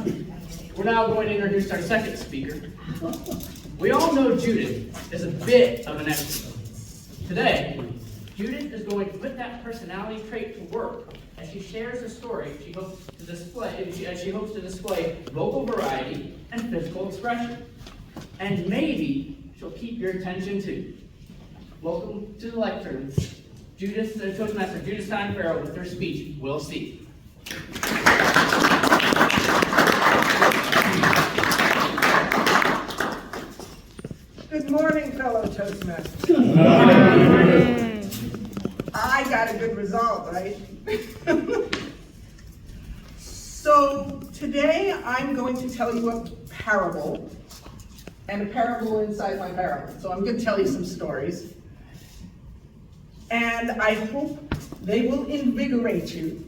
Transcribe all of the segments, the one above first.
We're now going to introduce our second speaker. We all know Judith is a bit of an extrovert. Today, Judith is going to put that personality trait to work as she shares a story she hopes to display vocal variety and physical expression. And maybe she'll keep your attention too. Welcome to the lectern, Toastmaster Judith Stein-Farrall with her speech, We'll See. Good morning, fellow Toastmasters. Good morning. I got a good result, right? So today I'm going to tell you a parable, and a parable inside my parable. So I'm going to tell you some stories, and I hope they will invigorate you,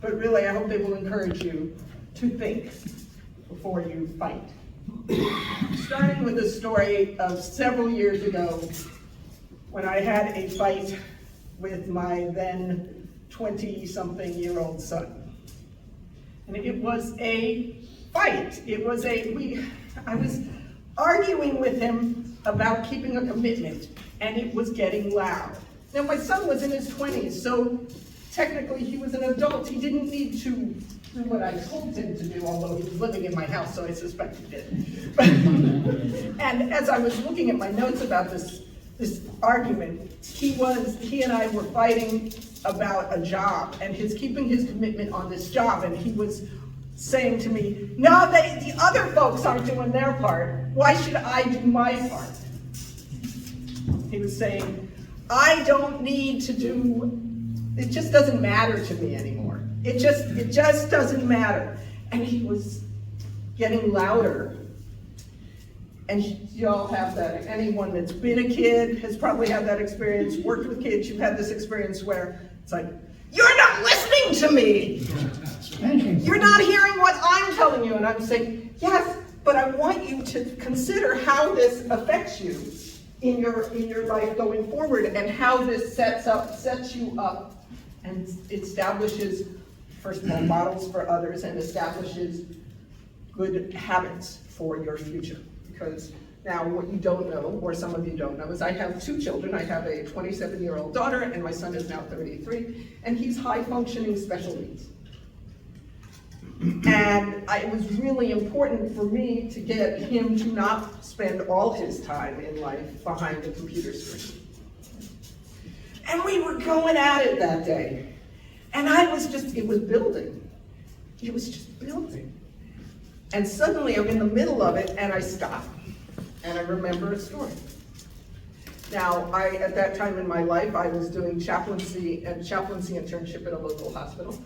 but really I hope they will encourage you to think before you fight. Starting with a story of several years ago when I had a fight with my then 20-something-year-old son. And it was a fight. I was arguing with him about keeping a commitment, and it was getting loud. Now, my son was in his 20s, so technically he was an adult. He didn't need to do what I told him to do, although he was living in my house, so I suspect he did. And as I was looking at my notes about this argument, he and I were fighting about a job, and his keeping his commitment on this job, and he was saying to me, no, the other folks aren't doing their part. Why should I do my part? He was saying, I don't need to do, it just doesn't matter to me anymore. It just doesn't matter. And he was getting louder. And you all have that. Anyone that's been a kid has probably had that experience, worked with kids, you've had this experience where it's like, you're not listening to me. You're not hearing what I'm telling you. And I'm saying, yes, but I want you to consider how this affects you in your life going forward, and how this sets you up and establishes, first of all, models for others, and establishes good habits for your future. Because now what you don't know, or some of you don't know, is I have two children. I have a 27-year-old daughter, and my son is now 33, and he's high-functioning special needs. And it was really important for me to get him to not spend all his time in life behind a computer screen. And we were going at it that day. And it was building. It was just building. And suddenly I'm in the middle of it, and I stop. And I remember a story. Now, at that time in my life, I was doing chaplaincy internship at a local hospital.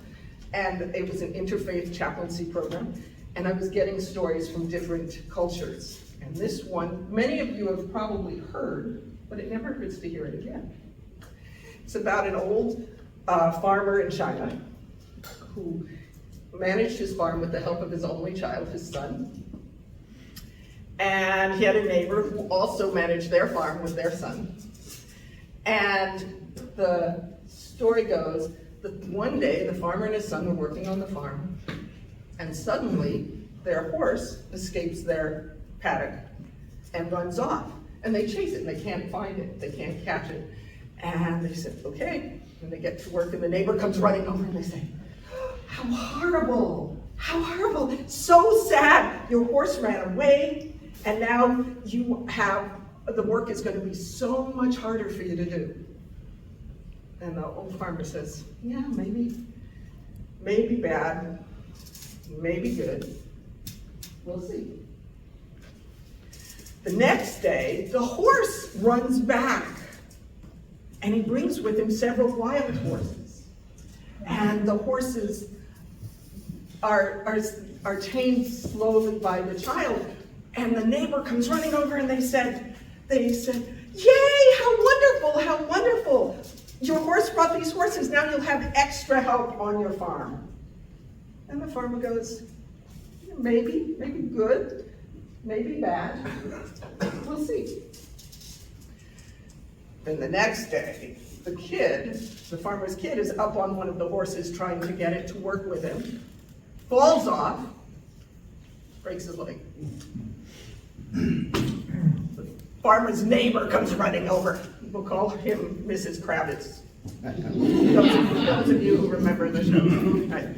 And it was an interfaith chaplaincy program. And I was getting stories from different cultures. And this one, many of you have probably heard, but it never hurts to hear it again. It's about an old farmer in China who managed his farm with the help of his only child, his son. And he had a neighbor who also managed their farm with their son. And the story goes that one day the farmer and his son were working on the farm, and suddenly their horse escapes their paddock and runs off. And they chase it, and they can't find it, they can't catch it. And they said, okay. And they get to work, and the neighbor comes running over, and they say, how horrible, so sad. Your horse ran away, and now the work is going to be so much harder for you to do. And the old farmer says, yeah, maybe bad, maybe good. We'll see. The next day, the horse runs back, and he brings with him several wild horses. And the horses are tamed slowly by the child. And the neighbor comes running over, and they said, yay, how wonderful. Your horse brought these horses, now you'll have extra help on your farm. And the farmer goes, maybe good, maybe bad, we'll see. Then the next day, the farmer's kid is up on one of the horses trying to get it to work with him, falls off, breaks his leg. The farmer's neighbor comes running over. We'll call him Mrs. Kravitz. Those of you who remember the show. Right.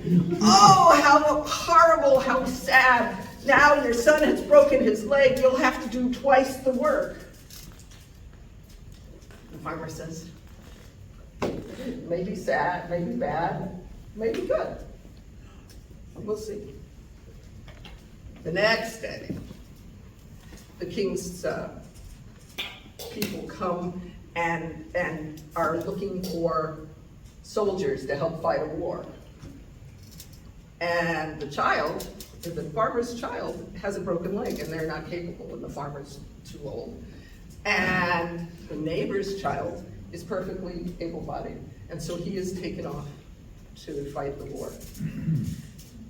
Oh, how horrible, how sad. Now your son has broken his leg. You'll have to do twice the work. The farmer says, maybe sad, maybe bad, maybe good. We'll see. The next day, the king's people come and are looking for soldiers to help fight a war. And the farmer's child has a broken leg, and they're not capable, and the farmer's too old. And the neighbor's child is perfectly able-bodied, and so he is taken off to fight the war.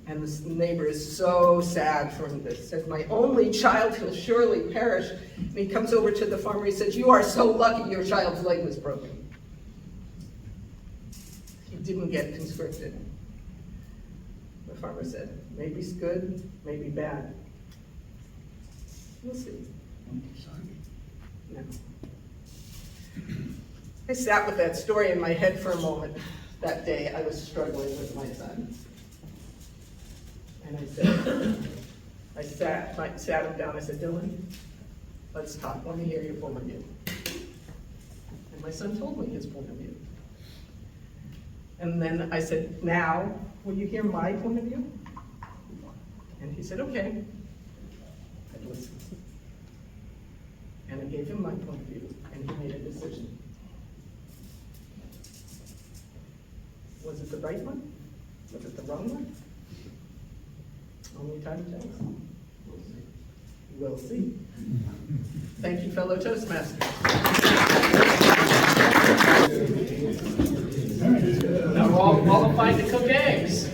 And this neighbor is so sad from this. Says, my only child will surely perish. And he comes over to the farmer. He says, you are so lucky your child's leg was broken. He didn't get conscripted. The farmer said, maybe it's good, maybe bad. We'll see. No. I sat with that story in my head for a moment. That day I was struggling with my son. And I sat him down, I said, Dylan, let's talk, let me hear your point of view. And my son told me his point of view. And then I said, now, will you hear my point of view? And he said, okay. I listened. And I gave him my point of view, and he made a decision. Was it the right one? Was it the wrong one? Only time tells. We'll see. Thank you, fellow Toastmasters. Now we're all qualified to cook eggs.